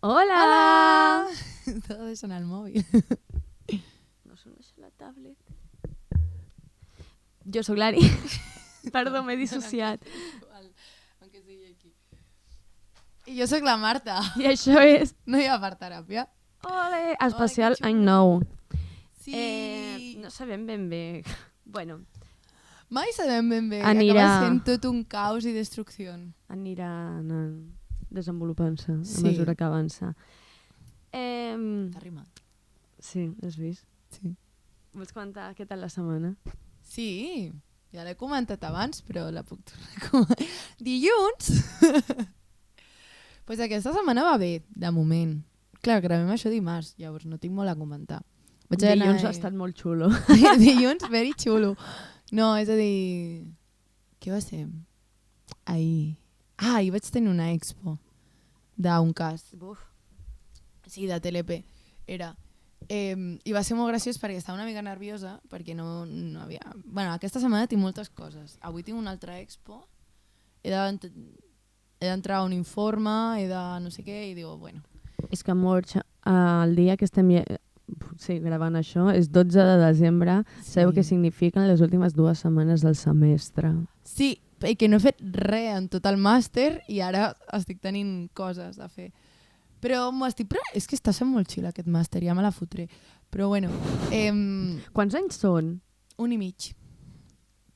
Hola! Hola! Estava deixant el mòbil. No s'ho deixa la tablet. Jo sóc l'Ari. Perdó, m'he dissociat. Aunque sigui aquí. I jo sóc la Marta. I això és... No hi ha part teràpia. Ole! Especial Ai, que any xulo. nou. Sí. No sabem ben bé. Bueno, Mai sabem ben bé. Anirà- Acaba sent tot un caos i destrucció. anirà anant desenvolupant-se a Sí. mesura que avança. T'ha rimat. Sí, has vist? Sí. Vols comentar què tal la setmana? Sí, ja l'he comentat abans, però la puc tornar a comentar. Dilluns! Pues aquesta setmana va bé, de moment. Clar, gravem això dimarts, llavors no tinc molt a comentar. Dilluns ha estat molt xulo. Dilluns, very xulo. No, és a dir... Què va ser? Ahir. Ah, ahir vaig tenir una expo d'un cas. Buf. Sí, de TLP. Era... I va ser molt graciós perquè estava una mica nerviosa perquè no havia... Bueno, aquesta setmana tinc moltes coses. Avui tinc una altra expo. He d'entrar a un informe, he de no sé què, i digo, bueno... És que molts, el dia que estem gravant això és 12 de desembre. Sí. Sabeu què signifiquen les últimes 2 setmanes del semestre. Sí, i que no he fet res en tot el màster i ara estic tenint coses a fer. Però és que està sent molt xil aquest màster, ja me la fotré. Però bueno, Quants anys són? 1 i mig.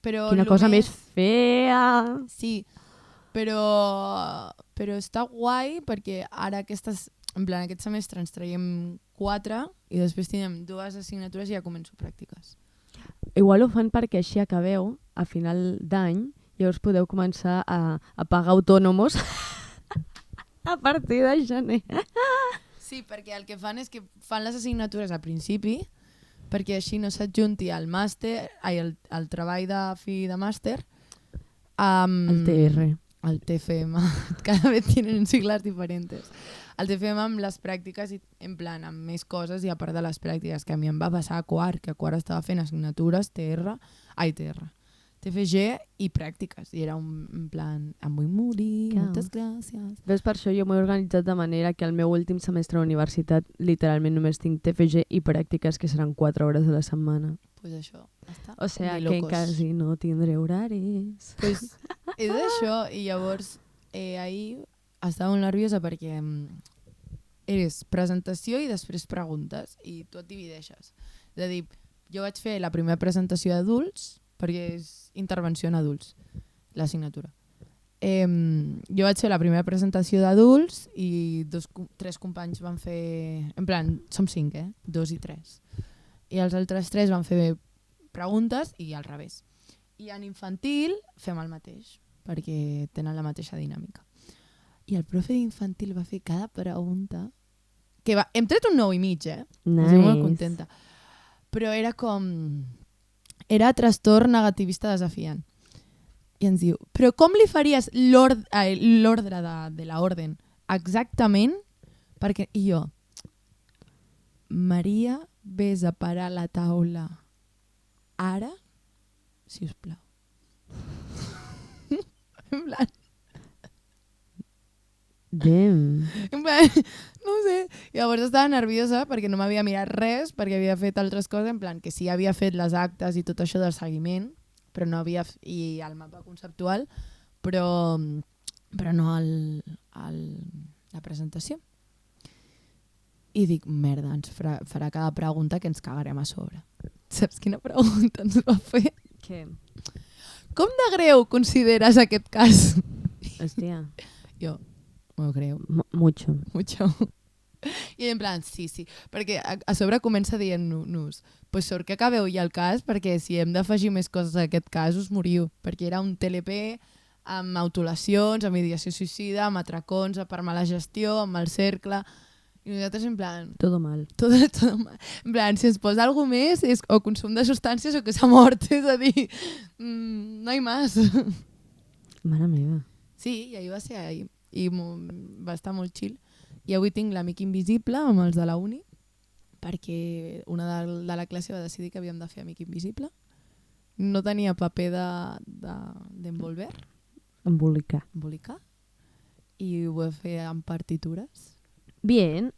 Però Quina lo cosa més fea! Sí, però està guai perquè ara aquest semestre ens traiem 4 i després tindrem 2 assignatures i ja començo pràctiques. Igual ho fan perquè així acabeu a final d'any, llavors podeu començar a pagar autònomos a partir de gener. Sí, perquè el que fan és que fan les assignatures a principi perquè així no s'adjunti al màster, al treball de fi de màster El TR. al TFM, cada vez tienen siglas diferentes. El TFM amb les pràctiques, en plan, amb més coses, i a part de les pràctiques, que a mi em va passar a quart, que a quart estava fent assignatures, TFG i pràctiques. I era en plan, em vull morir, Caos. moltes gràcies. Ves, per això jo m'he organitzat de manera que al meu últim semestre d'universitat literalment només tinc TFG i pràctiques, que seran 4 hores a la setmana. Pues això, està. O sigui, de que locos. quasi no tindré horaris. Pues, és això, i llavors ahir estava molt nerviosa perquè eres presentació i després preguntes i tu et divideixes. És a dir, jo vaig fer la primera presentació d'adults perquè és intervenció en adults, l'assignatura. Jo vaig fer la primera presentació d'adults i 3 companys van fer... En plan, som 5, 2 i 3. I els altres 3 van fer preguntes i al revés. I en infantil fem el mateix, perquè tenen la mateixa dinàmica. I el profe d'infantil va fer cada pregunta... Hem tret un 9 i mig, Estic molt contenta. Però era com... Era trastorn negativista desafiant. I ens diu, però com li faries l'ordre de l'ordre? Exactament, perquè... I jo... Maria, vés a parar la taula ara, si us plau. En plan... En plan, no ho sé. Llavors estava nerviosa perquè no m'havia mirat res, perquè havia fet altres coses, en plan que sí havia fet les actes i tot això del seguiment, però no havia... i el mapa conceptual, però no la presentació. I dic, merda, ens farà cada pregunta que ens cagarem a sobre. Saps quina pregunta ens va fer? Què? Com de greu consideres aquest cas? Hòstia. Jo, m'ho creu. Mucho. I en plan, sí, perquè a sobre comença dient-nos pues sort que acabeu ja el cas, perquè si hem d'afegir més coses a aquest cas us moriu, perquè era un TLP amb autolacions, amb ideació suïcida, amb atracons, per mala gestió, amb el cercle, i nosaltres en plan... Todo mal. Todo mal. En plan, si ens posa alguna més és o consum de substàncies o que s'ha mort, és a dir, no hi més. Mare meva. Sí, i ahir va ser ahir. I va estar molt chill. I avui tinc l'amic invisible amb els de la uni, perquè una de la classe va decidir que havíem de fer amic invisible. No tenia paper d'envolver, Embolicar. embolicar, i ho vaig fer amb partitures. Bien.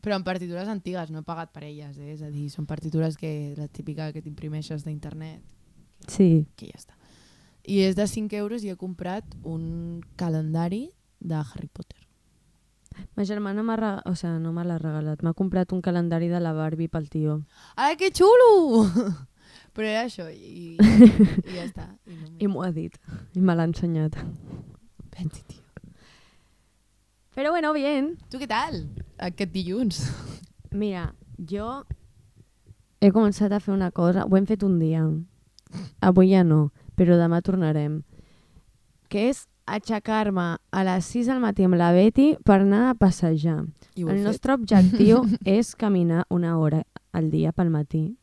Però en partitures antigues, no he pagat per elles, és a dir, són partitures que la típica que t'imprimeixes d'internet, Sí. que ja està. I és de 5 euros i he comprat un calendari de Harry Potter. Ma germana o sea, no me l'ha regalat. M'ha comprat un calendari de la Barbie pel tio. Ai, que xulo! Però era això i ja està. I m'ho ha dit. I me l'ha ensenyat. Pensi, tio. Però bueno, bien. Tu què tal? Aquest dilluns. Mira, jo he començat a fer una cosa. Ho hem fet un dia. Avui ja no, però demà tornarem. Que és aixecar-me a les 6 del matí amb la Betty per anar a passejar. El nostre objectiu és caminar 1 hora al dia pel matí.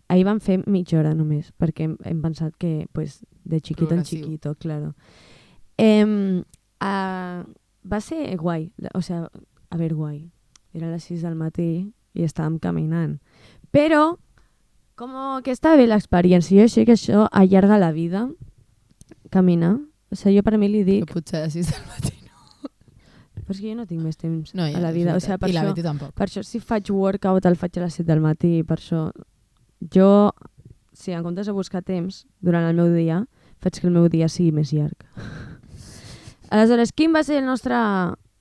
Ahir vam fer mitja hora només, perquè hem pensat que pues, de chiquito en chiquito, claro. Va ser guai, o sea, a ver, guai. Era a les 6 del matí i estàvem caminant. Però, com que està bé l'experiència, jo sé que això allarga la vida, caminar. O sigui, jo per mi li dic... Que potser a les 6 del matí no. Però és que jo no tinc més temps no, ja, a la vida. O sigui, per I la això, Betty tampoc. per això si faig workout el faig a les 7 del matí. Per això jo, si en comptes de buscar temps durant el meu dia, faig que el meu dia sigui més llarg. Aleshores, quin va ser el nostre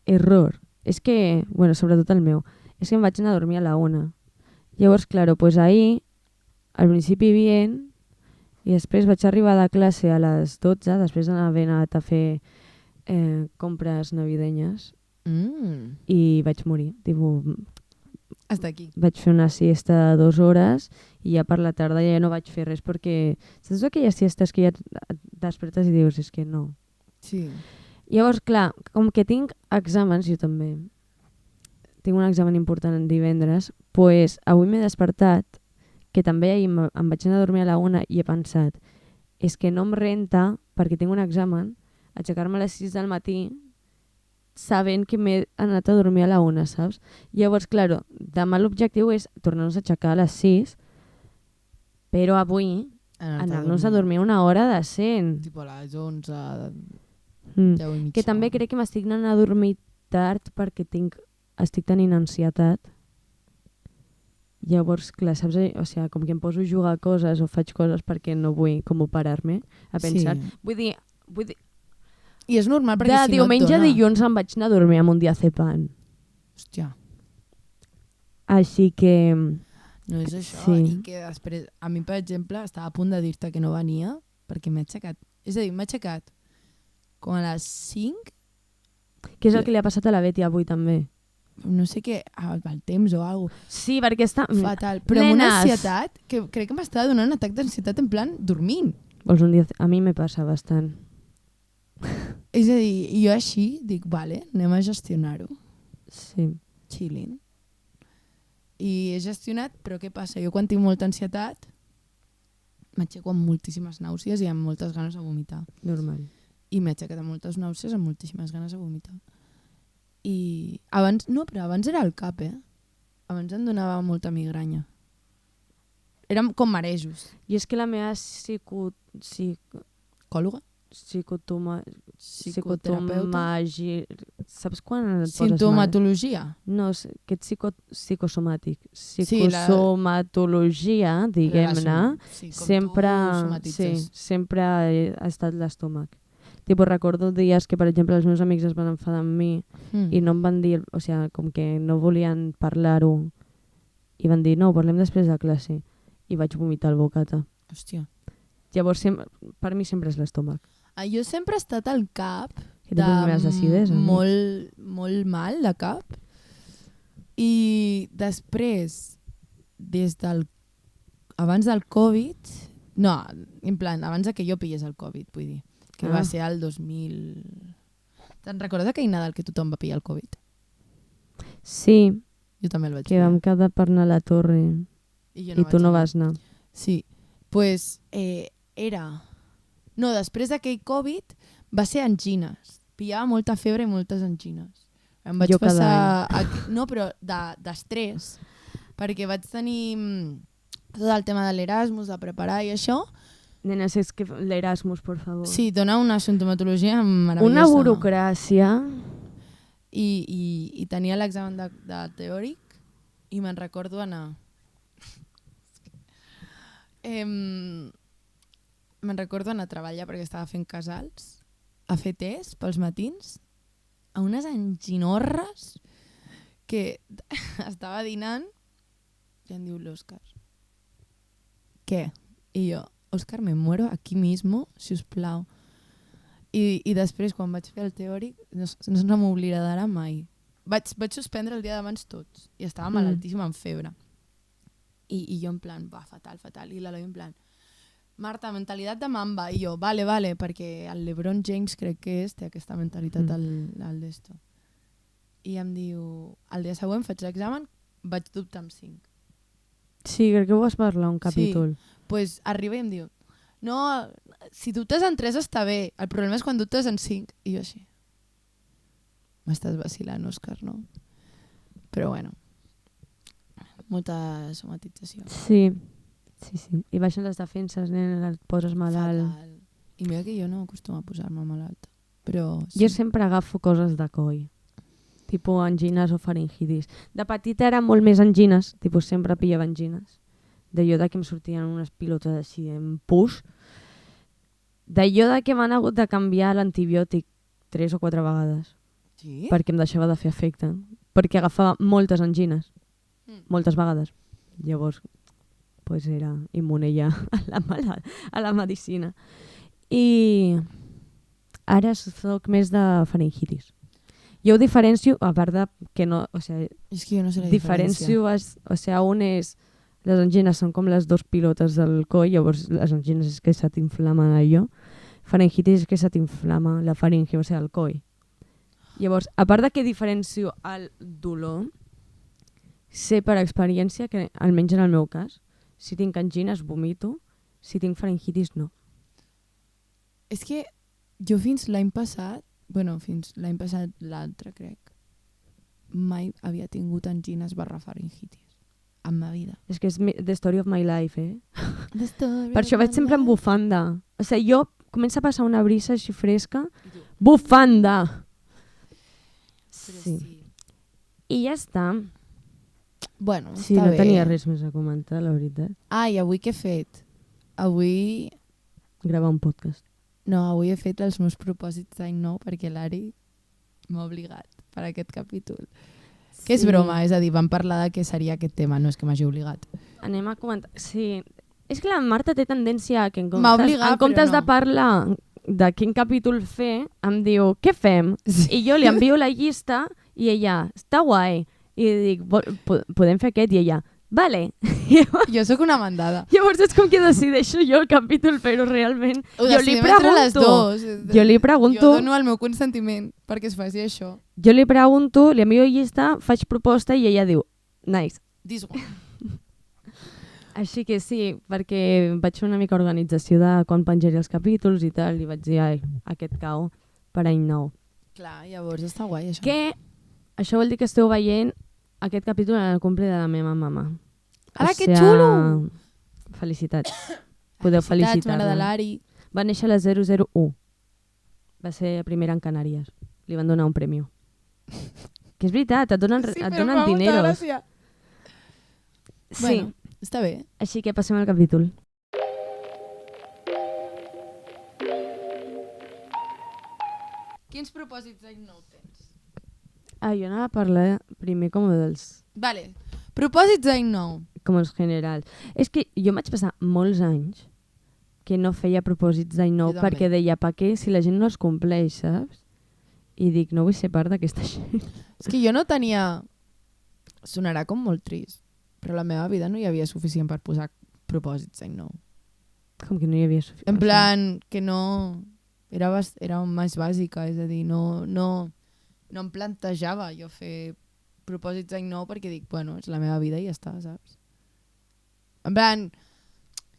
error? És que, bueno, sobretot el meu, és que em vaig anar a dormir a la 1. Llavors, claro, pues ahir, al principi bien, i després vaig arribar de classe a les 12, després d'haver anat a fer compres navidenyes, i vaig morir. Tipo, hasta aquí. Vaig fer una siesta de 2 hores i ja per la tarda ja no vaig fer res perquè saps aquelles siestes que ja et despertes i dius, és que no. Sí. Llavors, clar, com que tinc exàmens, jo també tinc un examen important en divendres, pues avui m'he despertat, que també ahir em vaig anar a dormir a la 1 i he pensat, és que no em renta, perquè tinc un examen, aixecar-me a les 6 del matí sabent que m'he anat a dormir a la 1, saps? Llavors, claro, demà l'objectiu és tornar-nos a aixecar a les 6, però avui anar-nos a dormir 1 hora decent. Tipo a les 11, 10 i mitja. Que també crec que m'estic anant a dormir tard perquè estic tenint ansietat. Llavors, clar, saps? O sigui, com que em poso a jugar a coses o faig coses perquè no vull com parar-me a pensar. Sí. Vull dir, i és normal perquè de si diumenge no et a dilluns em vaig anar a dormir amb un diazepam. Hòstia. Així que... No és això. Sí. I que després, a mi, per exemple, estava a punt de dir-te que no venia perquè m'he aixecat. És a dir, m'he aixecat com a les 5. Què és el que li ha passat a la Betty avui també? No sé què, el temps o alguna cosa. Sí, perquè està... Fatal. Però amb una ansietat que crec que m'estava donant un atac d'ansietat en plan dormint. Vols un dia... A mi me passa bastant. És a dir, jo així dic, vale, anem a gestionar-ho. Sí. Chilling. I he gestionat, però què passa? Jo quan tinc molta ansietat m'aixeco amb moltíssimes nàusees i amb moltes ganes de vomitar. Normal. I m'he aixecat amb moltes nàusees amb moltíssimes ganes de vomitar. I abans, no, però abans era el cap, Abans em donava molta migranya. Érem com marejos. I és que la meva Psicòloga? Saps quan et poses Sintomatologia? No, aquest psicosomàtic. Psicosomatologia, diguem-ne, sempre ha estat l'estómac. Tipo, recordo dies que, per exemple, els meus amics es van enfadar amb mi i no em van dir, o sigui, com que no volien parlar-ho i van dir, no, parlem després de classe. I vaig vomitar el bocata. Hòstia. Llavors, per mi sempre és l'estómac. Jo sempre he estat al cap molt mal de cap i després abans del Covid, no, en plan, abans que jo pillés el Covid, vull dir, que va ser el 2000... Te'n recordes aquell Nadal que tothom va pillar el Covid? Sí. Jo també el vaig pillar. Que vam quedar per anar a la torre i tu no vas anar. Sí, pues era... No, després d'aquell Covid va ser angines. Pillava molta febre i moltes angines. Em vaig passar... No, però d'estrès. Perquè vaig tenir tot el tema de l'Erasmus, de preparar i això. Nenes, és que l'Erasmus, por favor. Sí, dona una sintomatologia meravellosa. Una burocràcia. i tenia l'examen de teòric i me'n recordo anar... me'n recordo anar a treballar perquè estava fent casals, a fer test pels matins, a unes enginorres que estava dinant i em diu l'Òscar, què? I jo, Òscar, me muero aquí mismo, si us plau. I després, quan vaig fer el teòric, no se m'oblidarà mai. Vaig suspendre el dia d'abans tots i estava malaltíssima amb febre. I jo en plan, va, fatal. I l'Eloi en plan, Marta, mentalitat de mamba. I jo, vale, perquè el LeBron James crec que té aquesta mentalitat al d'esto. I em diu, el dia següent faig l'examen, vaig dubtar amb 5. Sí, crec que ho vas parlar un capítol. Sí, pues arriba i em diu, no, si dubtes en 3 està bé, el problema és quan dubtes en 5. I jo així, m'estàs vacilant, Òscar, no? Però bueno, molta somatització. Sí. I baixen les defenses, et poses malalt. Fatal. I mira que jo no acostumo a posar-me malalta. Però sí. Jo sempre agafo coses de coll, tipus angines o faringitis. De petita era molt més angines, tipus sempre pillava angines. D'allò que em sortien unes pilotes així en pus. D'allò que m'han hagut de canviar l'antibiòtic 3 o 4 vegades. Sí? Perquè em deixava de fer efecte. Perquè agafava moltes angines. Moltes vegades. Llavors, pues era immune ja a la medicina. I ara soc més de faringitis. Jo ho diferencio, a part de que no... O sigui, és que jo no sé la diferencio, o sigui, un és... Les angines són com les 2 pilotes del coll, llavors les angines és que se t'inflamen allò. Faringitis és que se t'inflama la faringe, o sigui, el coll. Llavors, a part de que diferencio el dolor, sé per experiència que, almenys en el meu cas, si tinc angines vomito, si tinc faringitis no. És que jo fins l'any passat l'altre crec, mai havia tingut angines / faringitis en ma vida. És que és the story of my life, Per això vaig sempre amb bufanda. O sigui, jo comença a passar una brisa així fresca, bufanda! Sí. I ja està. Bueno, sí, està no bé. Tenia res més a comentar, la veritat. I avui què he fet? Avui... Gravar un podcast. No, avui he fet els meus propòsits d'any nou perquè l'Ari m'ha obligat per aquest capítol. Sí. Que és broma, és a dir, vam parlar de què seria aquest tema, no és que m'hagi obligat. Anem a comentar... Sí, és que la Marta té tendència a que en obligat, comptes no. de parlar de quin capítol fer, em diu, què fem? Sí. I jo li envio la llista i ella, està guai. I dic, podem fer aquest? I ella, vale. Jo sóc una mandada. Llavors és com que decideixo jo el capítol, però realment jo li pregunto... Jo dono el meu consentiment perquè es faci això. Jo li pregunto, li envio llista, faig proposta i ella diu, nice. This one. Així que sí, perquè vaig fer una mica organització de quan penjaré els capítols i tal, i vaig dir, ai, aquest cau per any nou. Clar, llavors està guai això. Que això vol dir que esteu veient aquest capítol en el cumple de la meva mama. Ara, que xulo! Felicitats. Podeu felicitar-la. Mare de l'Ari. Va néixer a la 001. Va ser primera en Canàries. Li van donar un premi. Que és veritat, et donen dineros. Sí. Bueno, està bé. Així que passem al capítol. Quins propòsits d'any nou tens? Jo anava a parlar primer com dels... Vale, propòsits d'any nou. Com els generals. És que jo vaig passar molts anys que no feia propòsits d'any nou perquè deia, pa què, si la gent no els compleix, saps? I dic, no vull ser part d'aquesta gent. És que jo no tenia... Sonarà com molt trist, però a la meva vida no hi havia suficient per posar propòsits d'any nou. Com que no hi havia suficient? En plan, que no... Era més bàsica, és a dir, no em plantejava jo fer propòsits d'any nou perquè dic, bueno, és la meva vida i ja està, saps? En plan,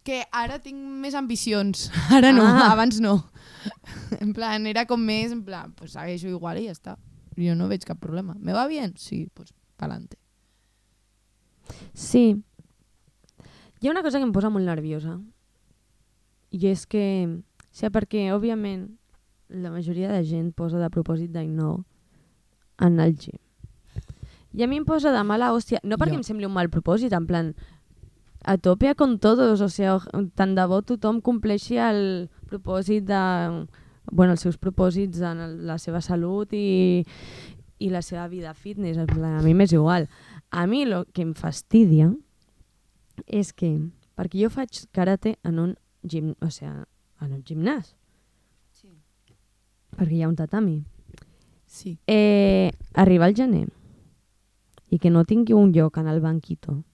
que ara tinc més ambicions, ara no, abans no. En plan, era com més, en plan, pues segueixo igual i ja està. Jo no veig cap problema. ¿Me va bien? Sí, pues pa'lante. Sí. Hi ha una cosa que em posa molt nerviosa. I és que, o sigui, perquè, òbviament, la majoria de gent posa de propòsit d'any nou en el gym. I a mi em posa de mala hòstia, no perquè Jo. em sembli un mal propòsit, en plan, a tope con todos, o sea, tant de bo tothom compleixi el propòsit de... Bueno, els seus propòsits en la seva salut i la seva vida fitness, en plan, a mi m'és igual. A mi el que em fastidia és que, perquè jo faig karate en un gimnàs, Sí. perquè hi ha un tatami. Sí. Arribar al gener i que no tingui un lloc en el banquito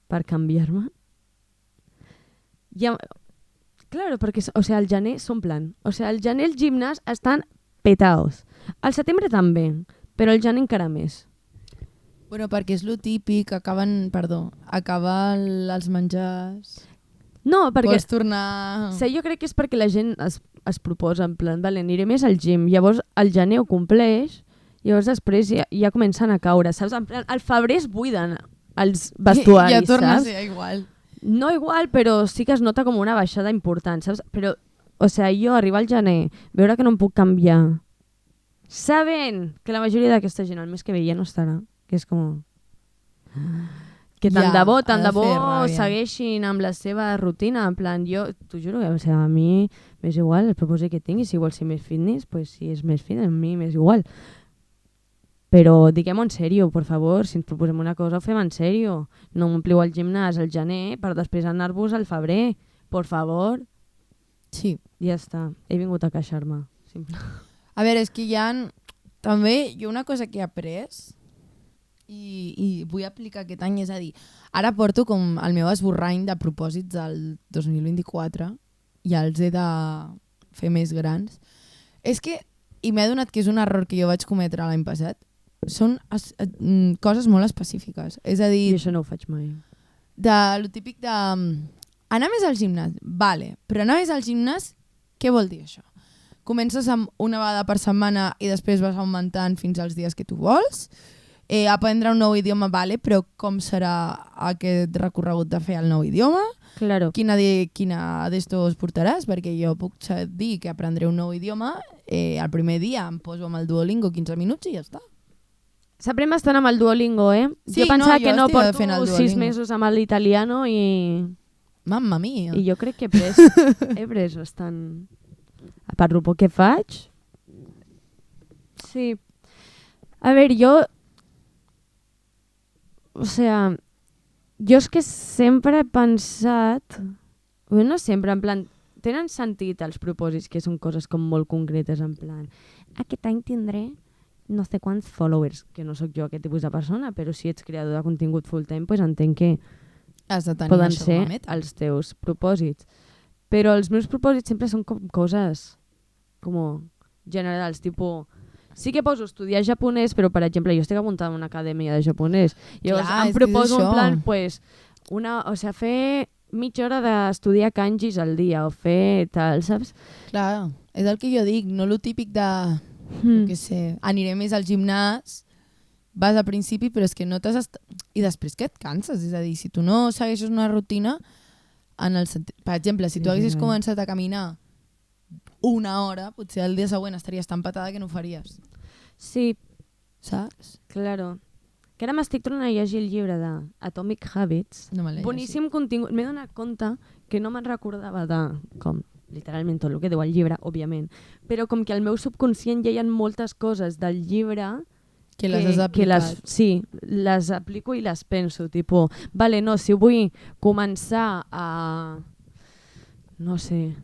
per canviar-me, ja... Claro, perquè al gener s'omplen. Al gener els gimnàs estan petaos. Al setembre també, però al gener encara més. Bueno, perquè és lo típic, acaben els menjars... No, perquè... Vols tornar... Sí, jo crec que és perquè la gent es proposa, en plan, vale, aniré més al gym. Llavors el gener ho compleix, llavors després ja comencen a caure, saps? En plan, al febrer es buiden els vestuaris, ja torna saps? a ser igual. No igual, però sí que es nota com una baixada important, saps? Però, jo arribar al gener, veure que no em puc canviar, sabent que la majoria d'aquesta gent el mes que ve ja no estarà, que és com... Que tant de bo segueixin amb la seva rutina, en plan, jo t'ho juro que a mi m'és igual el propòsit que tingui, si vols ser més fitness, pues si és més fitness, a mi m'és igual. Però diguem-ho en sèrio, per favor, si ens proposem una cosa ho fem en sèrio. No m'ompliu el gimnàs al gener per després anar-vos al febrer. Per favor. Sí. Ja està, he vingut a queixar-me. Simple. A veure, és que hi ha... També jo una cosa que he après i vull aplicar aquest any, és a dir, ara porto com el meu esborrany de propòsits del 2024 i els he de fer més grans. És que, i m'he adonat que és un error que jo vaig cometre l'any passat, són coses molt específiques. És a dir... I això no ho faig mai. Lo típic de... Anar més al gimnàs, vale, però anar més al gimnàs, què vol dir això? Comences amb una vegada per setmana i després vas augmentant fins als dies que tu vols. Aprendre un nou idioma, vale, però com serà aquest recorregut de fer el nou idioma? Claro. Quina d'estos portaràs? Perquè jo puc dir que aprendré un nou idioma, el primer dia em poso amb el Duolingo 15 minuts i ja està. S'aprèn bastant amb el Duolingo, eh? Sí, jo pensava que no porto fent el 6 mesos amb l'italiano i... Mamma mia! I jo crec que he pres bastant... A part del poc que faig... Sí. A veure, jo... Jo és que sempre he pensat... No sempre, en plan... Tenen sentit els propòsits, que són coses com molt concretes, en plan... Aquest any tindré no sé quants followers, que no sóc jo aquest tipus de persona, però si ets creador de contingut full time, pues entenc que poden ser els teus propòsits. Però els meus propòsits sempre són com coses com generals, tipus... Sí que poso estudiar japonès, però per exemple jo estic apuntada en una acadèmia de japonès. Llavors em proposo un plan, pues, fer mitja hora d'estudiar kanjis al dia o fer tal, saps? Clar, és el que jo dic, no lo típic de... Jo què sé, aniré més al gimnàs, vas al principi, però és que no t'has... I després que et canses, és a dir, si tu no segueixes una rutina, per exemple, si tu haguessis començat a caminar una hora, potser el dia següent estaries tan patada que no ho faries. Sí. Saps? Claro. Que ara m'estic tornant a llegir el llibre d'Atomic Habits. No me l'he boníssim contingut. M'he donat compte que no me'n recordava de com literalment tot el que diu el llibre, òbviament, però com que al meu subconscient ja hi ha moltes coses del llibre que les has aplicat. Sí, les aplico i les penso, tipus, vale, no, si vull començar a, no sé,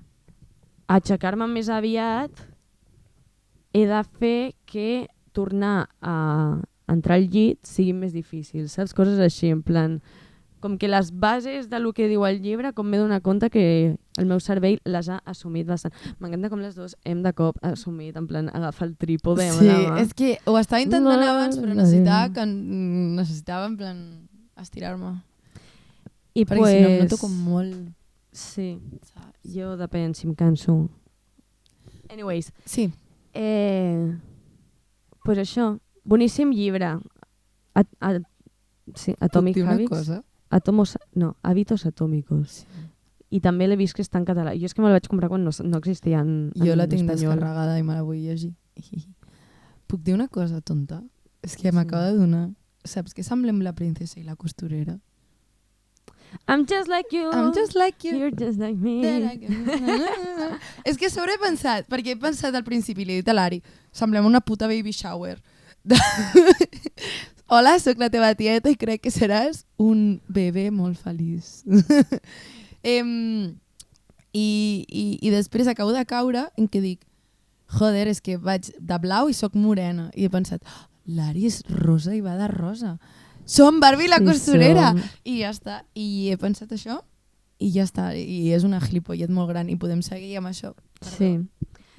a aixecar-me més aviat, he de fer que tornar a entrar al llit sigui més difícil, saps? Coses així, en plan... Com que les bases del que diu el llibre, com m'he donat compte que el meu cervell les ha assumit bastant. M'encanta com les dues hem de cop assumit, en plan, agafar el trípode amb la mà. És que ho estava intentant abans, però necessitava en plan estirar-me. I perquè si no em noto com molt... Sí, jo depèn si em canso. Anyways. Sí. Pues això, boníssim llibre. Sí, Atomic Habits. Hábitos Atómicos. Sí. I també l'he vist que està en català. Jo és que me'l vaig comprar quan no existia en Jo la tinc espanyol. descarregada i me la vull llegir. Puc dir una cosa tonta? És que m'acaba de donar... Saps que semblem la princesa i la costurera? I'm just like you. I'm just like you. You're just like me. És que sobre he pensat, perquè he pensat al principi, li he dit a l'Ari, semblem una puta baby shower. Hola, sóc la teva tieta i crec que seràs un bebè molt feliç. I després acabo de caure en què dic, joder, és que vaig de blau i sóc morena. I he pensat, l'Ari és rosa i va de rosa. Som Barbie la costurera! I ja està. I he pensat això i ja està. I és una gilipollet molt gran i podem seguir amb això. Perdó. Sí.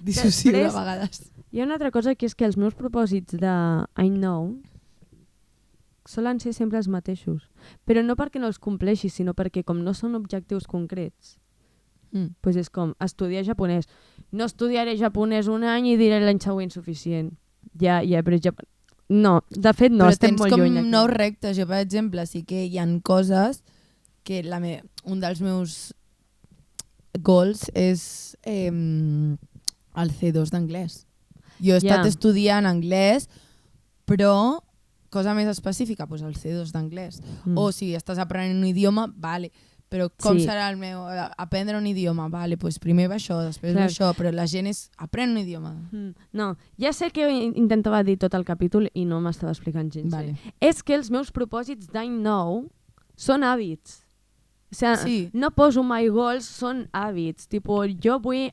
Dissociu de vegades. Hi ha una altra cosa que és que els meus propòsits d'any nou solen ser sempre els mateixos. Però no perquè no els compleixi, sinó perquè com no són objectius concrets, pues és com estudiar japonès. No estudiaré japonès un any i diré l'any següent suficient. Ja he après japonès. No, de fet no, però estem molt lluny. Però tens com nous reptes. Jo, per exemple, sí que hi ha coses que un dels meus goals és el C2 d'anglès. Jo he estat estudiant anglès, però cosa més específica, doncs el C2 d'anglès. O si estàs aprenent un idioma, vale. Però com serà el meu... Aprendre un idioma, vale, doncs primer va això, després va això, però la gent és... Aprèn un idioma. No, ja sé que intentava dir tot el capítol i no m'estava explicant gens. Vale. És que els meus propòsits d'any nou són hàbits. O sigui, no poso my goals, són hàbits. Tipo, jo vull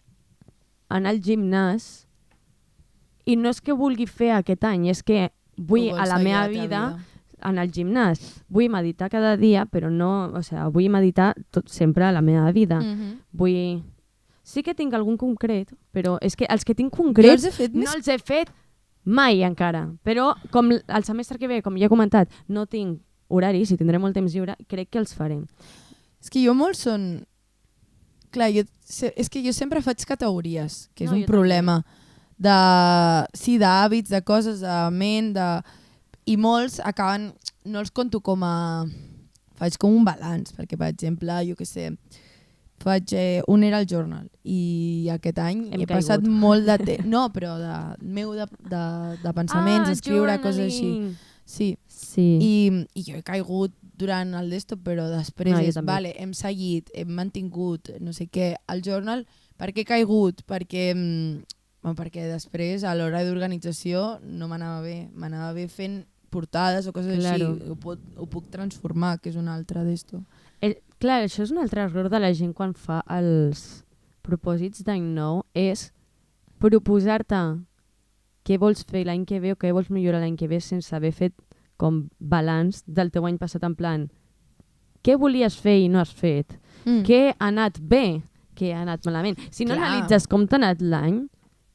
anar al gimnàs i no és que vulgui fer aquest any, és que vull a la meva vida anar al gimnàs. Vull meditar cada dia, però no... O sigui, vull meditar sempre a la meva vida. Vull... Sí que tinc algun concret, però és que els que tinc concrets no els he fet mai encara. Però com el semestre que ve, com ja he comentat, no tinc horaris i tindré molt temps lliure, crec que els farem. És que jo molts són... Clar, és que jo sempre faig categories, que és un problema. Sí, d'hàbits, de coses, de ment, i molts acaben, no els conto com a... Faig com un balanç, perquè, per exemple, jo què sé, faig un era al journal i aquest any he passat molt de temps... No, però de pensaments, escriure, coses així. Sí. I jo he caigut durant el d'esto, però després vale, hem seguit, hem mantingut, no sé què, el journal. Per què he caigut? Perquè després a l'hora d'organització no m'anava bé. M'anava bé fent portades o coses així. Ho puc transformar, que és una altra d'esto. Clar, això és un altre error de la gent quan fa els propòsits d'any nou, és proposar-te què vols fer l'any que ve o què vols millorar l'any que ve sense haver fet com balanç del teu any passat, en plan què volies fer i no has fet, què ha anat bé, què ha anat malament. Si no analitzes com t'ha anat l'any,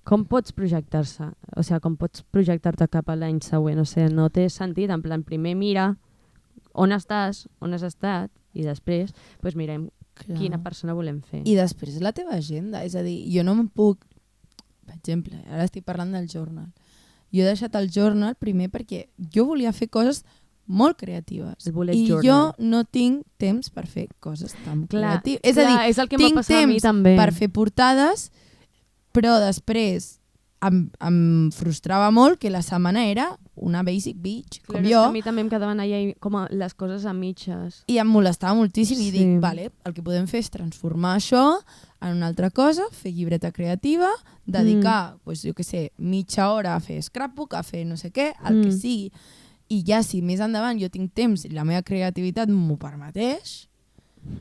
com pots projectar-se? O sigui, com pots projectar-te cap a l'any següent? O sigui, no té sentit. En plan, primer mira on estàs, on has estat, i després mirem quina persona volem fer. I després la teva agenda. És a dir, jo no em puc... Per exemple, ara estic parlant del journal. Jo he deixat el journal primer perquè jo volia fer coses molt creatives. I jo no tinc temps per fer coses tan creatives. És a dir, és el que tinc temps per fer portades, però després em frustrava molt que la setmana era una basic bitch, com jo. A mi també em quedaven allà com les coses a mitges. I em molestava moltíssim i dic, vale, el que podem fer és transformar això en una altra cosa, fer llibreta creativa, dedicar, jo què sé, mitja hora a fer scrapbook, a fer no sé què, el que sigui. I ja si més endavant jo tinc temps i la meva creativitat m'ho permeteix,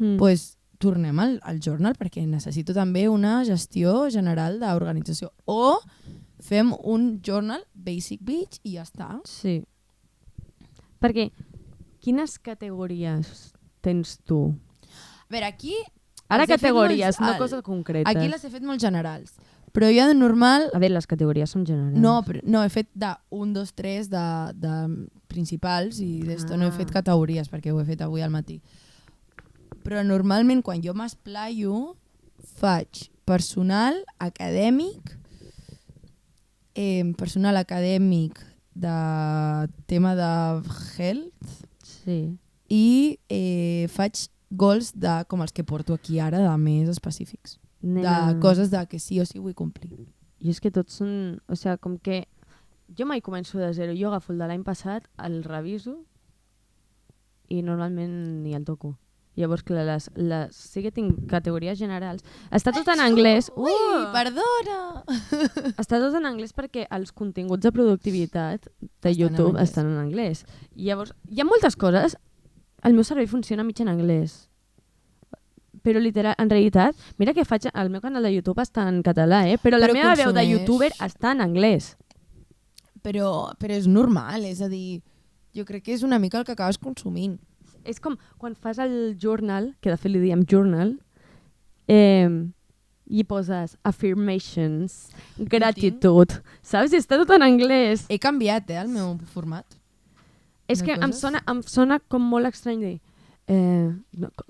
doncs tornem al journal perquè necessito també una gestió general d'organització. O fem un journal basic bitch i ja està. Sí. Perquè quines categories tens tu? A veure, aquí... Ara categories, no coses concretes. Aquí les he fet molt generals. Però jo de normal... A veure, les categories són generals. No, he fet de 1, 2, 3 de principals i d'esto no he fet categories perquè ho he fet avui al matí. Però normalment quan jo m'esplaio faig personal, acadèmic, de tema de health i faig goals com els que porto aquí ara, de més específics. De coses de que sí o sí vull complir. I és que tots són... O sigui, com que jo mai començo de zero. Jo agafo el de l'any passat, el reviso i normalment ni el toco. Llavors, clar, sí que tinc categories generals. Està tot en anglès. Ui, perdona! Està tot en anglès perquè els continguts de productivitat de YouTube estan en anglès. Llavors, hi ha moltes coses. El meu cervell funciona mig en anglès. Però literal, en realitat, mira que faig, el meu canal de YouTube està en català, però la meva veu de youtuber està en anglès. Però és normal, és a dir, jo crec que és una mica el que acabes consumint. És com quan fas el journal, que de fet li diem journal, i poses affirmations, gratitud, saps? I està tot en anglès. He canviat, el meu format. És que em sona com molt estrany dir...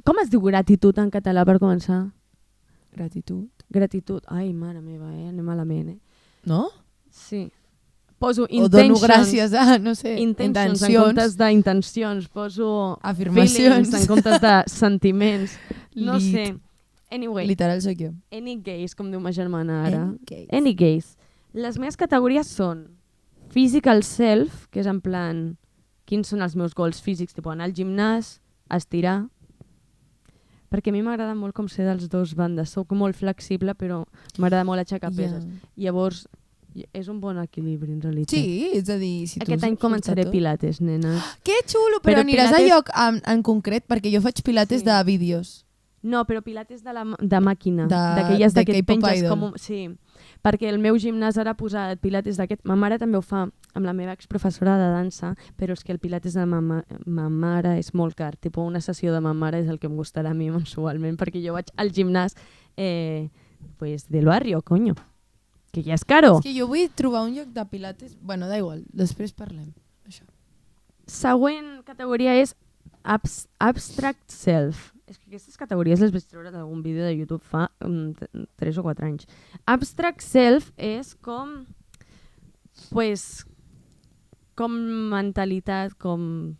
com es diu gratitud en català per començar? Gratitud. Gratitud. Ai, mare meva, anem malament, No? Sí. Poso intentions. O dono gràcies a, no sé, intencions. En comptes d'intencions. Poso afirmacions en comptes de sentiments. No sé. Anyway. Literal soc jo. Any gays, com diu ma germana ara. Any gays. Les meves categories són physical self, que és en plan quins són els meus goals físics, tipus anar al gimnàs, estirar, perquè a mi m'agrada molt com ser dels dos bandes. Soc molt flexible, però m'agrada molt aixecar peses. Llavors, és un bon equilibri, en realitat. Sí, és a dir... Si aquest any començaré pilates, nena. Que xulo, però aniràs a lloc en concret, perquè jo faig pilates de vídeos. No, però pilates de màquina, d'aquelles que et penges com... Sí, perquè el meu gimnàs ara ha posat pilates d'aquest... Ma mare també ho fa amb la meva exprofessora de dansa, però és que el pilates de ma mare és molt car. Tipo, una sessió de ma mare és el que em costarà a mi mensualment, perquè jo vaig al gimnàs pues, del barrio, coño. Que ja és caro. És que jo vull trobar un lloc de pilates... Bueno, da igual, després parlem. Això. Següent categoria és abstract self. És que aquestes categories les vaig treure d'algun vídeo de YouTube fa 3 o 4 anys. Abstract self és com... Pues, com mentalitat, com...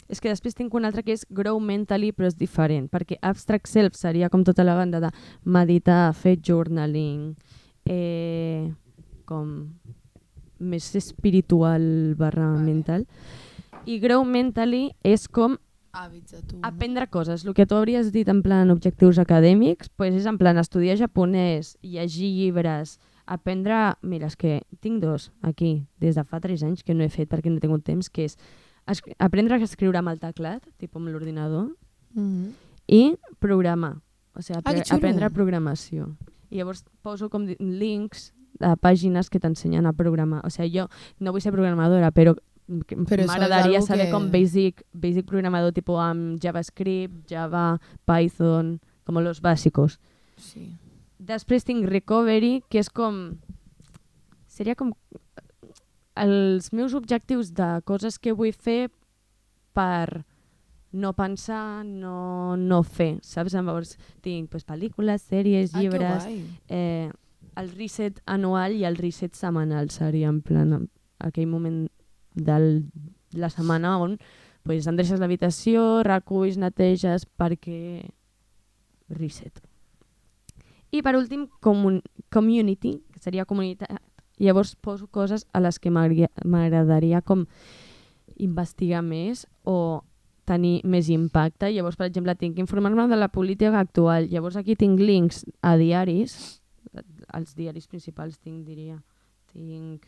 És que després tinc un altre que és grow mentally, però és diferent, perquè abstract self seria com tota la banda de meditar, fer journaling, com més espiritual / mental. I grow mentally és com aprendre coses. El que tu hauries dit en plan objectius acadèmics, pues és en plan estudiar japonès, llegir llibres, aprendre... Mira, és que tinc 2 aquí, des de fa 3 anys, que no he fet perquè no he tingut temps, que és aprendre a escriure amb el teclat, tipus amb l'ordinador, i programar. O sigui, aprendre programació. I llavors poso com links a pàgines que t'ensenyen a programar. O sigui, jo no vull ser programadora, però m'agradaria saber com basic programador, tipus amb JavaScript, Java, Python, com los bàsicos. Sí. Després tinc recovery, que és com... Seria com els meus objectius de coses que vull fer per no pensar, no fer, saps? Llavors tinc pel·lícules, sèries, llibres... El reset anual i el reset setmanal seria en plan aquell moment de la setmana on endreces l'habitació, reculls, neteges, perquè reset. I per últim, community, que seria comunitat. Llavors poso coses a les que m'agradaria com investigar més o tenir més impacte. Llavors, per exemple, tinc que informar-me de la política actual. Llavors aquí tinc links a diaris, els diaris principals diria. Tinc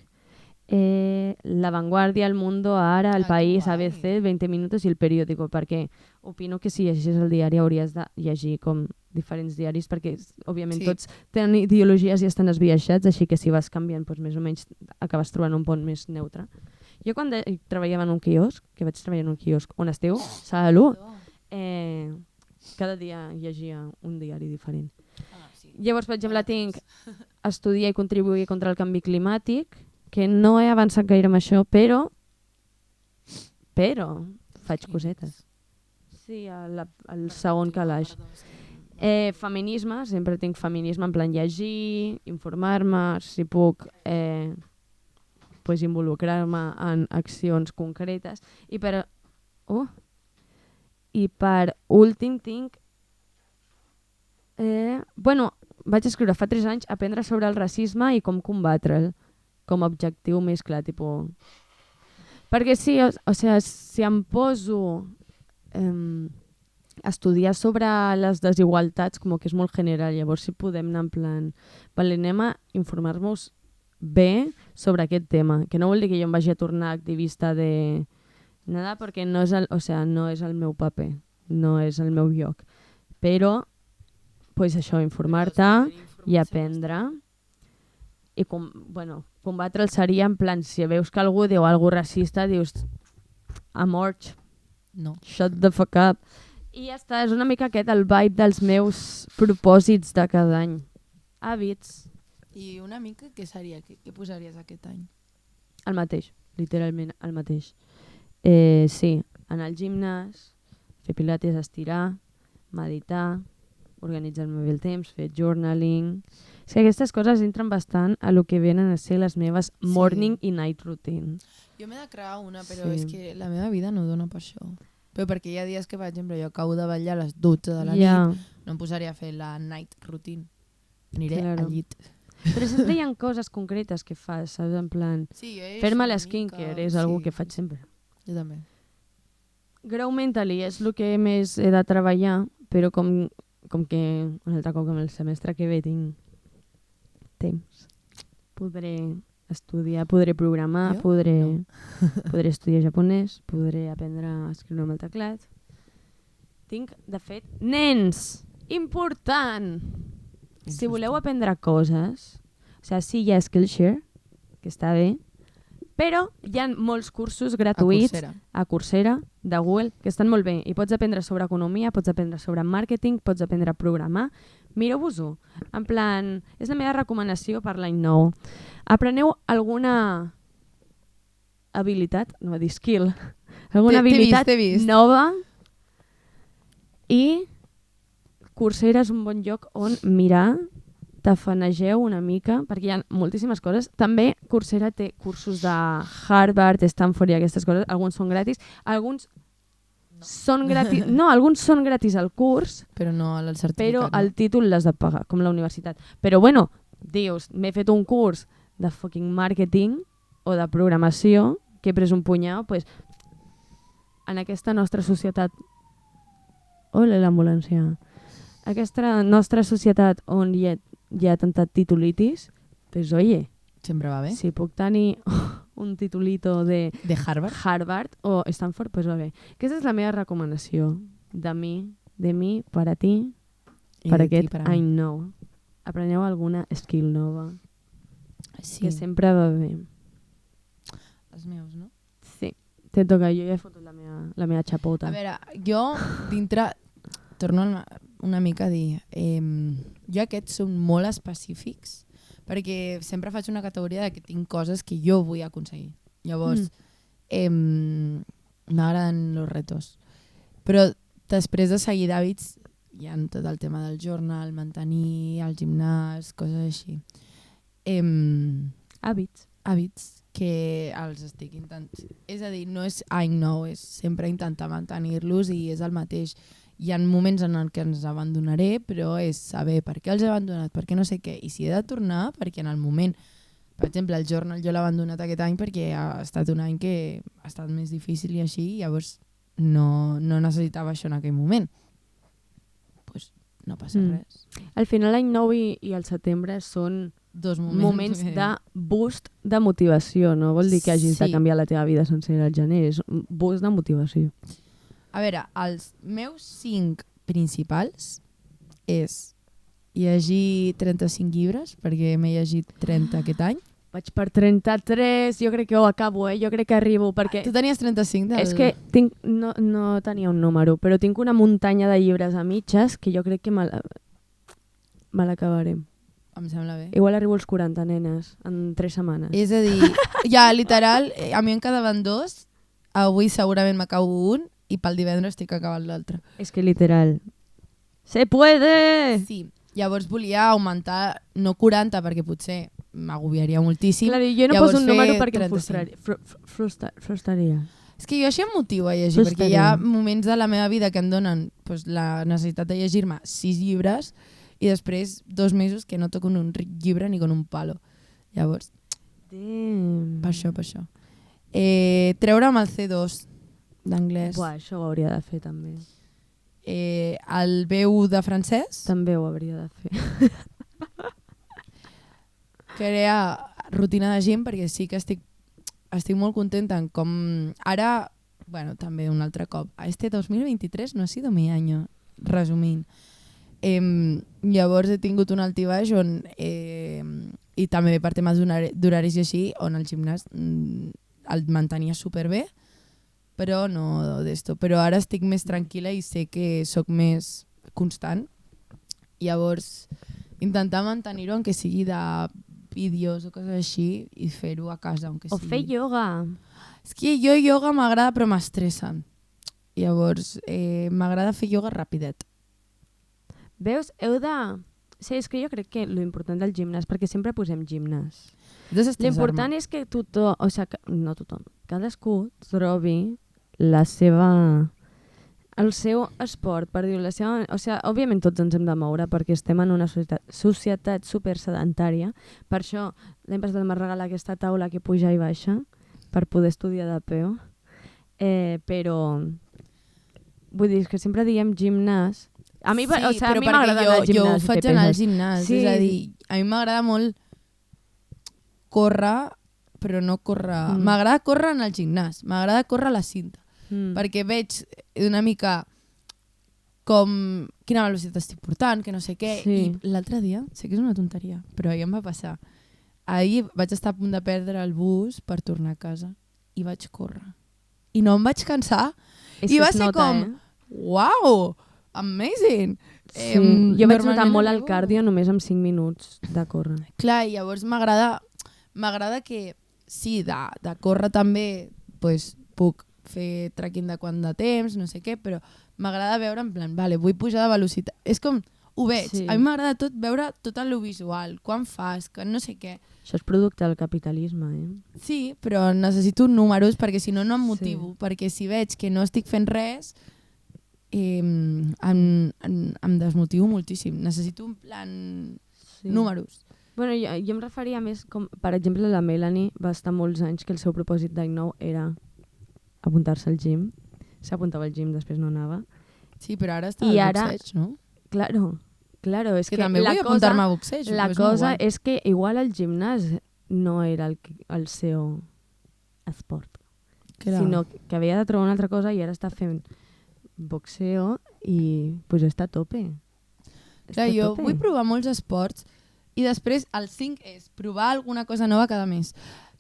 La Vanguardia, El Mundo, Ara, El País, ABC, 20 Minutos i El Periódico, perquè opino que si llegis el diari hauries de llegir com diferents diaris, perquè òbviament tots tenen ideologies i estan esbiaixats, així que si vas canviant, doncs, més o menys acabes trobant un pont més neutre. Jo quan treballava en un quiosc, que vaig treballar en un quiosc on esteu, Salut, cada dia llegia un diari diferent. Llavors, per exemple, tinc estudiar i contribuir contra el canvi climàtic, que no he avançat gaire amb això, però faig cosetes. Sí, el segon calaix. Feminisme, sempre tinc feminisme en plan llegir, informar-me, si puc involucrar-me en accions concretes. I per últim tinc vaig escriure fa 3 anys aprendre sobre el racisme i com combatre'l. com a objectiu més clar, tipus... Perquè sí, o sea, si em poso a estudiar sobre les desigualtats, com que és molt general, llavors si podem anar en plan... Vale, anem a informar-nos bé sobre aquest tema, que no vol dir que jo em vagi a tornar activista de nada, perquè no és no és el meu paper, no és el meu lloc. Però, pues això, informar-te i aprendre. I combatre'l seria en plan, si veus que algú diu alguna racista, dius amorch, No. shut the fuck up. I ja està, és una mica aquest el vibe dels meus propòsits de cada any. Hàbits. I una mica què seria? Què posaries aquest any? El mateix, literalment el mateix. Sí, anar al gimnàs, fer pilates, estirar, meditar, organitzar-me bé el temps, fer journaling... És que aquestes coses entren bastant a lo que venen a ser les meves morning i night routine. Jo m'he de crear una, però és que la meva vida no dona per això. Però perquè hi ha dies que, per exemple, jo acabo de ballar a les 12 de la nit, no em posaria a fer la night routine. Aniré al llit. Però sempre hi ha coses concretes que fas, saps? En plan, fer-me l'esquincare és algo que faig sempre. Jo també. Grow Mentally és el que més he de treballar, però com que un altre cop amb el semestre que ve tinc temps, podré estudiar, podré programar, podré estudiar japonès, podré aprendre a escriure amb el teclat. Tinc, de fet, nens! Important! Si voleu aprendre coses, o sigui, sí hi ha Skillshare, que està bé, però hi ha molts cursos gratuïts a Coursera, de Google, que estan molt bé. I pots aprendre sobre economia, pots aprendre sobre màrqueting, pots aprendre a programar. Mireu-vos-ho. En plan, és la meva recomanació per l'any nou. Apreneu alguna habilitat, no va dir skill, alguna habilitat nova i Coursera és un bon lloc on mirar, tafanegeu una mica, perquè hi ha moltíssimes coses. També Coursera té cursos de Harvard, Stanford i aquestes coses. Alguns són gratis, alguns són gratis. No, alguns són gratis al curs, però no el certificat. Però el títol l'has de pagar, com la universitat. Però bueno, dius, m'he fet un curs de fucking marketing o de programació, que he pres un punyau, pues, en aquesta nostra societat... Hola, l'ambulància. Aquesta nostra societat on hi ha tanta titulitis, pues oye, sempre va bé. Si puc tenir un titulito de Harvard o Stanford, pues va bé. Aquesta és la meva recomanació de mi, per a ti, per aquest any nou. Apreneu alguna skill nova, que sempre va bé. Els meus, no? Sí, te toca. Jo ja he fotut la meva xapota. A veure, jo dintre... Torno una mica a dir, jo aquests són molt específics perquè sempre faig una categoria de que tinc coses que jo vull aconseguir. Llavors, m'agraden els retos. Però després de seguir d'hàbits, hi ha tot el tema del journal, mantenir el gimnàs, coses així. Hàbits que els estic intentant... És a dir, no és any nou, és sempre intentar mantenir-los i és el mateix. Hi ha moments en què ens abandonaré, però és saber per què els he abandonat, per què no sé què, i si he de tornar, perquè en el moment, per exemple, el journal jo l'he abandonat aquest any perquè ha estat un any que ha estat més difícil i així, i llavors no necessitava això en aquell moment. Pues no passa res. Al final l'any nou i el setembre són dos moments de boost de motivació, no vol dir que hagis de canviar la teva vida sencera al gener, és un boost de motivació. A veure, els meus 5 principals és llegir 35 llibres, perquè m'he llegit 30 aquest any. Vaig per 33, jo crec que ho acabo, jo crec que arribo, perquè... Tu tenies 35 És que no tenia un número, però tinc una muntanya de llibres a mitges que jo crec que me l'acabaré. Em sembla bé. Igual arribo als 40, nenes, en 3 setmanes. És a dir, ja, literal, a mi en quedaven 2, avui segurament m'acabo un, i pel divendres estic acabant l'altre. És que literal... ¡Se puede! Sí, llavors volia augmentar, no 40, perquè potser m'agobiaria moltíssim. Clar, jo no poso un número perquè em frustraria. És que jo així em motivo a llegir, perquè hi ha moments de la meva vida que em donen la necessitat de llegir-me 6 llibres i després 2 mesos que no toco un llibre ni con un palo. Llavors... Damn. Per això. Treure'm el C2 d'anglès. Buah, això ho hauria de fer també. El B1 de francès. També ho hauria de fer. Crear rutina de gym, perquè sí que estic molt contenta en com... Ara, bueno, també un altre cop. Este 2023 no ha sido mi año, resumint. Llavors he tingut un altibaix on... I també per temes d'horaris i així, on el gimnàs el mantenia superbé, però no d'esto. Però ara estic més tranquil·la i sé que sóc més constant. Llavors, intentar mantenir-ho, aunque sigui de vídeos o coses així, i fer-ho a casa, aunque sigui. O fer ioga. És que jo ioga m'agrada però m'estressen. Llavors, m'agrada fer ioga rapidet. Veus? Heu de... Sí, és que jo crec que l'important del gimnàs, perquè sempre posem gimnàs. L'important és que tothom, o sigui, no tothom, cadascú trobi la seva... el seu esport, per dir-ho, la seva... O sigui, òbviament tots ens hem de moure perquè estem en una societat super sedentària. Per això l'any passat em va regalar aquesta taula que puja i baixa per poder estudiar de peu. Però vull dir que sempre diem gimnàs. A mi, sí, o sigui, a mi m'agrada anar al gimnàs. Jo ho faig anar al gimnàs. Sí. És a dir, a mi m'agrada molt córrer, però no córrer... M'agrada córrer en el gimnàs. M'agrada córrer a la cinta. Perquè veig una mica com quina velocitat estic portant, que no sé què. Sí. I l'altre dia, sé que és una tonteria, però ahir em va passar. Ahir vaig estar a punt de perdre el bus per tornar a casa i vaig córrer. I no em vaig cansar. I va ser com, uau, amazing! Sí. Jo vaig notar molt el cardio només amb 5 minuts de córrer. Clar, i llavors m'agrada que sí, de córrer també pues, puc fer tracking de quant de temps, no sé què, però m'agrada veure en plan, vale, vull pujar de velocitat. És com, ho veig, sí. A mi m'agrada tot veure tot el visual, quan fas, quan no sé què. Això és producte del capitalisme, Sí, però necessito números perquè si no, no em motivo, perquè si veig que no estic fent res, em desmotivo moltíssim. Necessito un plan números. Bueno, jo em referia més com, per exemple, la Melanie va estar molts anys que el seu propòsit d'any nou era apuntar-se al gym. S'apuntava al gym, després no anava. Sí, però ara està al boxeig, no? Claro, és que també vull apuntar-me a boxeig. La cosa és que igual el gimnàs no era el seu esport, sinó que havia de trobar una altra cosa i ara està fent boxeo i pues està a tope. Clar, jo vull provar molts esports i després el 5 és provar alguna cosa nova cada mes.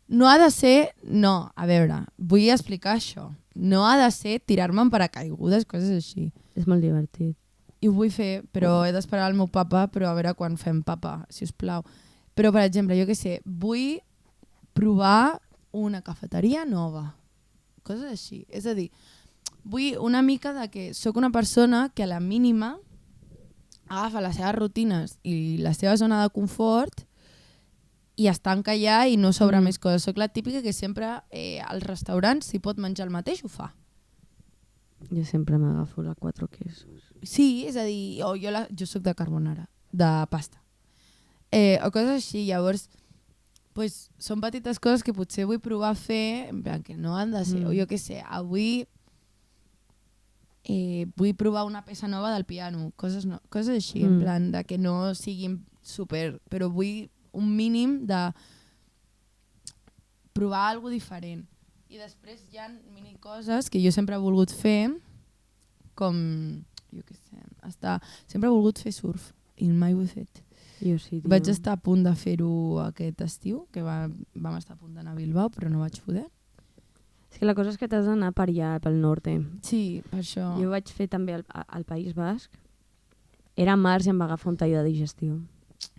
No ha de ser... No, a veure, vull explicar això. No ha de ser tirar-me en paracaigudes, coses així. És molt divertit. I ho vull fer, però he d'esperar el meu papa, però a veure quan fem papa, si us plau. Però, per exemple, jo què sé, vull provar una cafeteria nova. Coses així. És a dir, vull una mica de que sóc una persona que a la mínima agafa les seves rutines i la seva zona de confort i es tanca allà i no s'obre més coses. Soc la típica que sempre als restaurants, si pot menjar el mateix, ho fa. Jo sempre m'agafo la 4 quesos. Sí, és a dir, jo soc de carbonara, de pasta. O coses així, llavors, pues, són petites coses que potser vull provar a fer, en plan que no han de ser, o jo què sé, avui vull provar una peça nova del piano, coses així, en plan de que no siguin super, però vull un mínim de provar alguna diferent. I després hi ha mini coses que jo sempre he volgut fer, com, jo què sé, sempre he volgut fer surf i mai ho he fet. Jo sí, tio. Vaig estar a punt de fer-ho aquest estiu, que vam estar a punt d'anar a Bilbao, però no vaig poder. És que la cosa és que t'has d'anar per allà, pel nord. Sí, per això. Jo vaig fer també al País Basc. Era març i em va agafar un tall de digestió.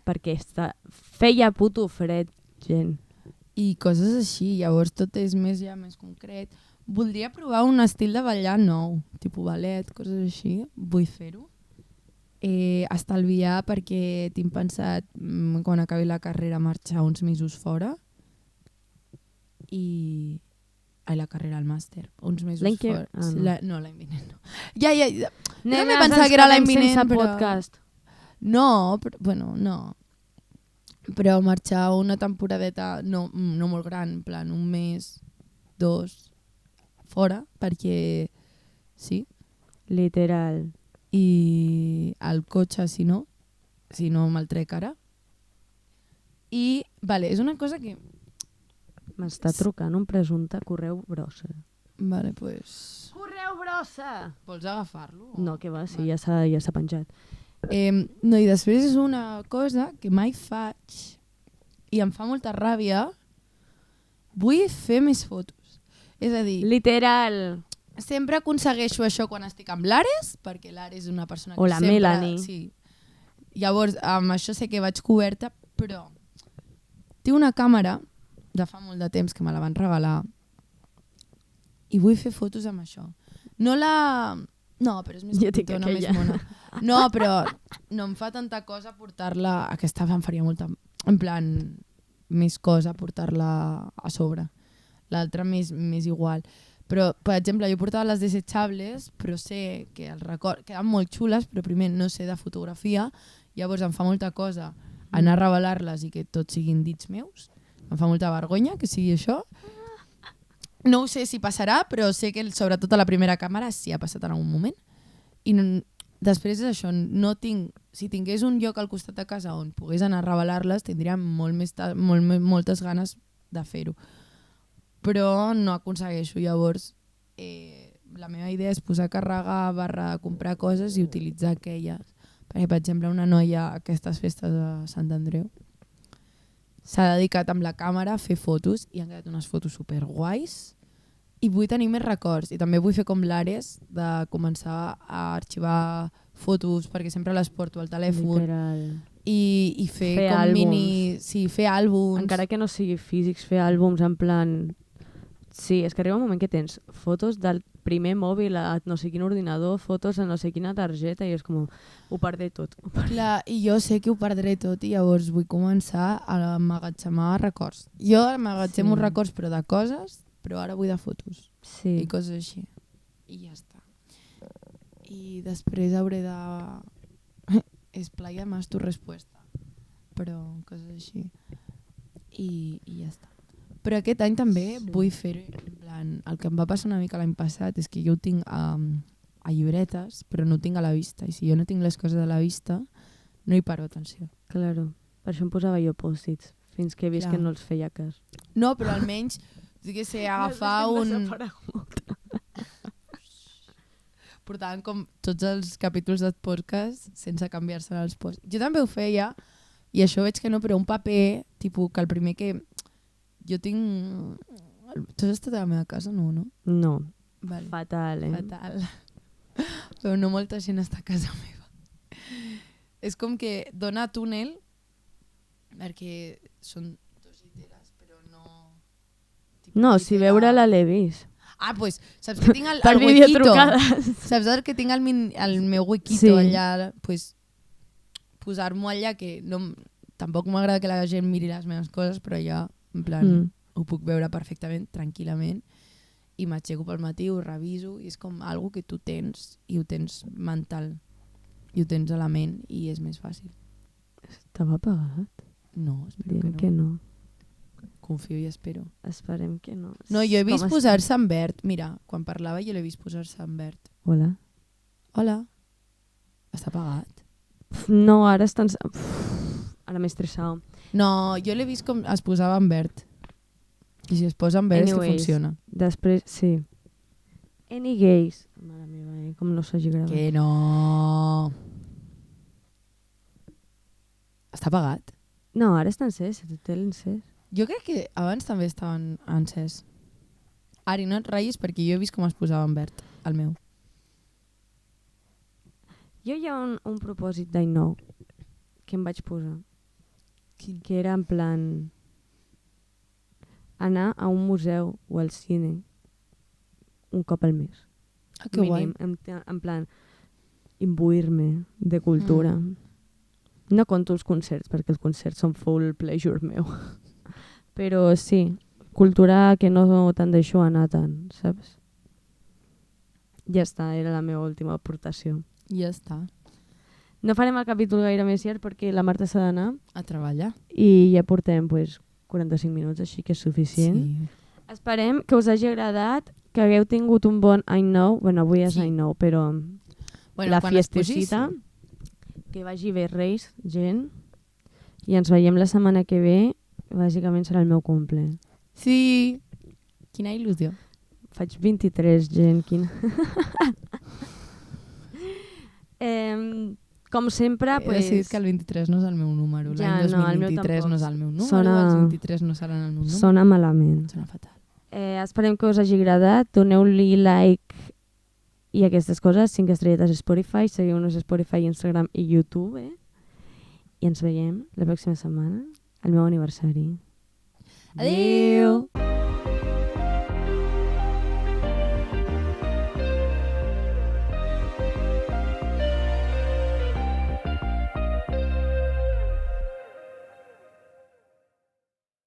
Perquè feia puto fred, gent. I coses així, llavors tot és més concret. Voldria provar un estil de ballar nou, tipus ballet, coses així. Vull fer-ho. Estalviar perquè tinc pensat, quan acabi la carrera, marxar uns mesos fora. La carrera, el màster. Uns mesos fora. No, l'any vinent no. Ja. No m'he pensat que era l'any vinent, però... podcast. No, però, bueno, no. Però marxar una temporadeta no molt gran, en plan un mes, 2, fora, perquè sí. Literal. I el cotxe, si no me'l trec ara. I, vale, és una cosa que... M'està trucant un presumpte correu brossa. Vale, pues... Correu brossa! Vols agafar-lo? No, que va, sí, Vale. ja s'ha penjat. No, i després és una cosa que mai faig i em fa molta ràbia. Vull fer més fotos. És a dir, Literal! sempre aconsegueixo això quan estic amb l'Ares, perquè l'Ares és una persona que O la sempre... Melanie. Sí. Llavors, amb això sé que vaig coberta, però tinc una càmera de fa molt de temps que me la van regalar i vull fer fotos amb això. No, però és més Jo tinc petitona, més aquella. mona. No, però no em fa tanta cosa portar-la... Aquesta em faria molta... En plan, més cosa portar-la a sobre. L'altra més igual. Però, per exemple, jo portava les desechables, però sé que els records queden molt xules, però primer no sé de fotografia, llavors em fa molta cosa anar a revelar-les i que tots siguin dits meus. Em fa molta vergonya que sigui això. No ho sé si passarà, però sé que sobretot a la primera càmera sí ha passat en algun moment. I després és això, no tinc... Si tingués un lloc al costat de casa on pogués anar a revelar-les, tindria moltes ganes de fer-ho. Però no aconsegueixo. Llavors, la meva idea és posar a carregar / comprar coses i utilitzar aquelles. Perquè, per exemple, una noia a aquestes festes de Sant Andreu s'ha dedicat amb la càmera a fer fotos i han quedat unes fotos superguais i vull tenir més records. I també vull fer com l'Ares de començar a arxivar fotos perquè sempre les porto al telèfon. Literal. I fer com àlbums. mini... Sí, fer àlbums. Encara que no sigui físics, fer àlbums en plan... Sí, és que arriba un moment que tens fotos del primer mòbil a no sé quin ordinador, fotos a no sé quina targeta i és com, ho perdré tot. Clar, i jo sé que ho perdré tot i llavors vull començar a emmagatzemar records. Jo emmagatzemo Sí. records però de coses, però ara vull de fotos Sí. i coses així. I ja està. I després hauré de... Explaya más tu respuesta. Però coses així. I ja està. Però aquest any també vull fer, en plan, el que em va passar una mica l'any passat és que jo ho tinc a llibretes, però no ho tinc a la vista. I si jo no tinc les coses a la vista, no hi paro atenció. Claro. Per això em posava jo pòst-its, fins que he vist Clar. que no els feia cas. No, però almenys, jo què sé, agafar un... Portaven com tots els capítols del podcast sense canviar-se els posts. Jo també ho feia, i això veig que no, però un paper, tipus, que el primer que... Jo tinc... Tu has estat a la meva casa? No, no? No. Vale. Fatal, Fatal. Però no molta gent està a casa meva. És com que dona túnel perquè són dos lliteres, però no... No, si veure-la l'he vist. Ah, pues, saps que tinc el Per huequito? videotrucades. Saps que tinc el meu huequito Sí. allà? Pues, posar-m'ho allà, que no, tampoc m'agrada que la gent miri les meves coses, però ja, en plan, ho puc veure perfectament, tranquil·lament, i m'aixeco pel matí, ho reviso, i és com algo que tu tens, i ho tens mental, i ho tens a la ment, i és més fàcil. Estava apagat? No, espero Diem que no. que no. Confio i espero. Esperem que no. No, jo he vist Com posar-se en verd. Mira, quan parlava jo l'he vist posar-se en verd. Hola. Hola. Està apagat? No, ara estan... Ara m'he estressat. No, jo l'he vist com es posava en verd. I si es posa en verd és que Anyways. funciona. Després, sí. Any gays. Mare meva, com no s'hagi gravat. Que no... Està apagat? No, ara està encès, té l'encès. Jo crec que abans també estaven encès. Ari, no et ratllis perquè jo he vist com es posava en verd, el meu. Jo hi ha un propòsit d'any nou que em vaig posar. Quin? Que era en plan anar a un museu o al cine un cop al mes. Ah, que guai. En plan imbuir-me de cultura. No conto els concerts perquè els concerts són full pleasure meu. Però sí, cultura que no te'n deixo anar tant, saps? Ja està, era la meva última aportació. Ja està. No farem el capítol gaire més llarg perquè la Marta s'ha d'anar A treballar. i ja portem 45 minuts, així que és suficient. Sí. Esperem que us hagi agradat, que hagueu tingut un bon I know, bueno, avui és I know, però la quan es posi, fiestecita, que vagi bé Reis, gent, i ens veiem la setmana que ve, bàsicament serà el meu cumple. Sí. Quina il·lusió. Faig 23, gent, quina... com sempre, He decidit que el 23 no és el meu número. Ja, L'any no, el meu 2023 no és el meu número, Sona- els 23 no seran el meu número. sona malament. Sona fatal. Esperem que us hagi agradat, doneu-li like i aquestes coses, 5 estrelletes a Spotify, seguiu-nos a Spotify, Instagram i YouTube, i ens veiem la pròxima setmana, al meu aniversari. Adéu!